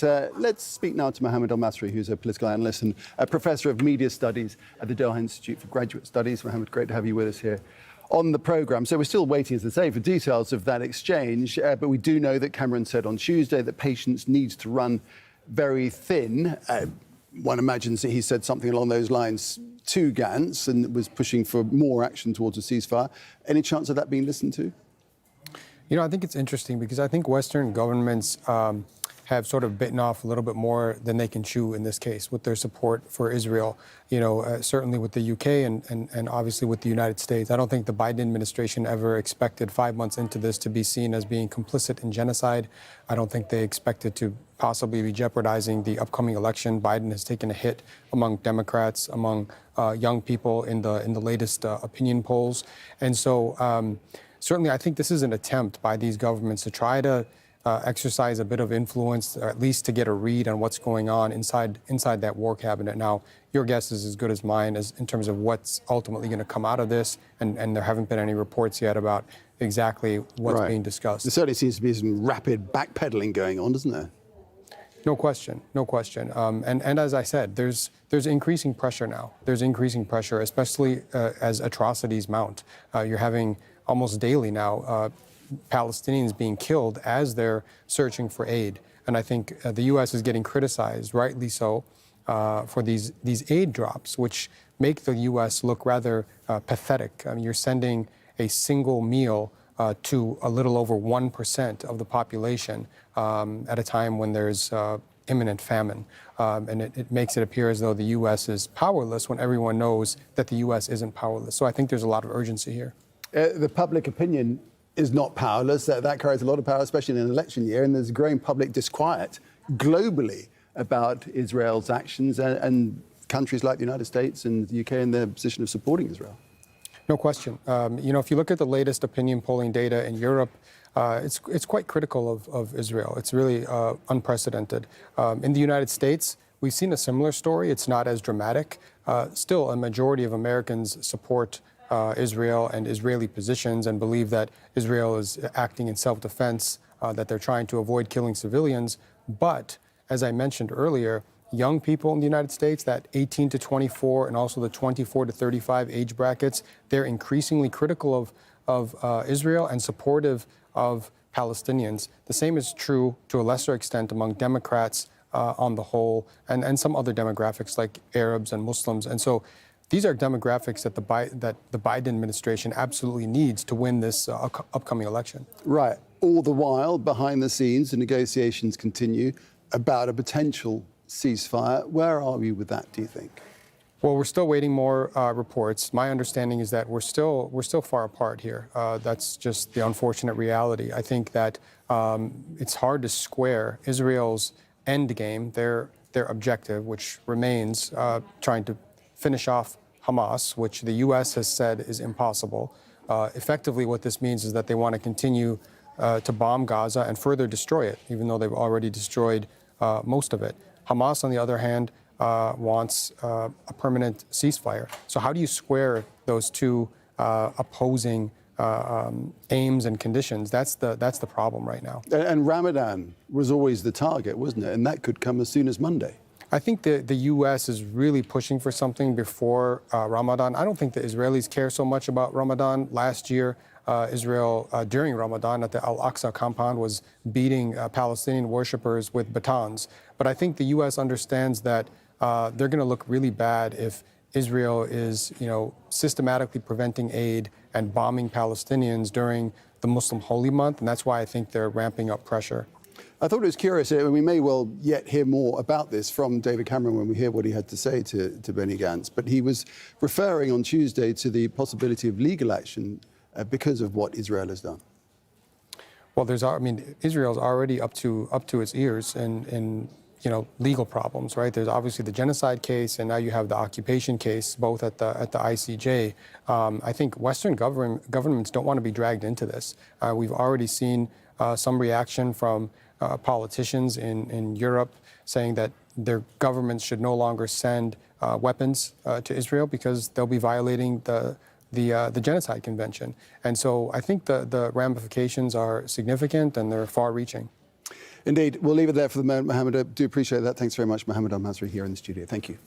Let's speak now to Mohamad Elmasry, who's a political analyst and a professor of media studies at the Doha Institute for Graduate Studies. Mohamad, great to have you with us here on the programme. So we're still waiting, as I say, for details of that exchange, but we do know that Cameron said on Tuesday that patience needs to run very thin. One imagines that he said something along those lines to Gantz and was pushing for more action towards a ceasefire. Any chance of that being listened to? You know, I think it's interesting because I think Western governments have sort of bitten off a little bit more than they can chew in this case with their support for Israel, you know, certainly with the UK and obviously with the United States. I don't think the Biden administration ever expected 5 months into this to be seen as being complicit in genocide. I don't think they expected to possibly be jeopardizing the upcoming election. Biden has taken a hit among Democrats, among young people in the latest opinion polls. And so certainly I think this is an attempt by these governments to try to exercise a bit of influence, or at least to get a read on what's going on inside that war cabinet. Now, your guess is as good as mine as in terms of what's ultimately going to come out of this, and there haven't been any reports yet about exactly what's being discussed. There certainly seems to be some rapid backpedaling going on, doesn't there? No question, no question. And as I said, there's increasing pressure now. There's increasing pressure, especially as atrocities mount. You're having almost daily now Palestinians being killed as they're searching for aid. And I think the U.S. is getting criticized, rightly so, for these aid drops, which make the U.S. look rather pathetic. I mean, you're sending a single meal to a little over 1% of the population at a time when there's imminent famine. And it makes it appear as though the U.S. is powerless when everyone knows that the U.S. isn't powerless. So I think there's a lot of urgency here. The public opinion is not powerless. That carries a lot of power, especially in an election year, and there's growing public disquiet globally about Israel's actions and countries like the United States and the UK in their position of supporting Israel. No question. You know, if you look at the latest opinion polling data in Europe, it's quite critical of Israel. It's really unprecedented. In the United States, we've seen a similar story. It's not as dramatic. Still, a majority of Americans support Israel and Israeli positions and believe that Israel is acting in self-defense, that they're trying to avoid killing civilians. But, as I mentioned earlier, young people in the United States, that 18 to 24 and also the 24 to 35 age brackets, they're increasingly critical of Israel and supportive of Palestinians. The same is true to a lesser extent among Democrats on the whole and some other demographics like Arabs and Muslims. And so these are demographics that the Biden administration absolutely needs to win this upcoming election. Right. All the while, behind the scenes, the negotiations continue about a potential ceasefire. Where are we with that, do you think? Well, we're still waiting more reports. My understanding is that we're still far apart here. That's just the unfortunate reality. I think that it's hard to square Israel's end game, their objective, which remains trying to finish off Hamas, which the U.S. has said is impossible. Effectively, what this means is that they want to continue to bomb Gaza and further destroy it, even though they've already destroyed most of it. Hamas, on the other hand, wants a permanent ceasefire. So how do you square those two opposing aims and conditions? That's the problem right now. And Ramadan was always the target, wasn't it? And that could come as soon as Monday. I think the U.S. is really pushing for something before Ramadan. I don't think the Israelis care so much about Ramadan. Last year, Israel, during Ramadan at the Al-Aqsa compound, was beating Palestinian worshippers with batons. But I think the U.S. understands that they're going to look really bad if Israel is, you know, systematically preventing aid and bombing Palestinians during the Muslim holy month. And that's why I think they're ramping up pressure. I thought it was curious, and we may well yet hear more about this from David Cameron when we hear what he had to say to Benny Gantz, but he was referring on Tuesday to the possibility of legal action because of what Israel has done. Well, Israel's already up to its ears in you know, legal problems, right? There's obviously the genocide case, and now you have the occupation case, both at the ICJ. I think Western governments don't want to be dragged into this. We've already seen some reaction from politicians in Europe saying that their governments should no longer send weapons to Israel because they'll be violating the Genocide Convention. And so I think the ramifications are significant and they're far-reaching. Indeed. We'll leave it there for the moment, Mohamad. I do appreciate that. Thanks very much, Mohamad Elmasry, here in the studio. Thank you.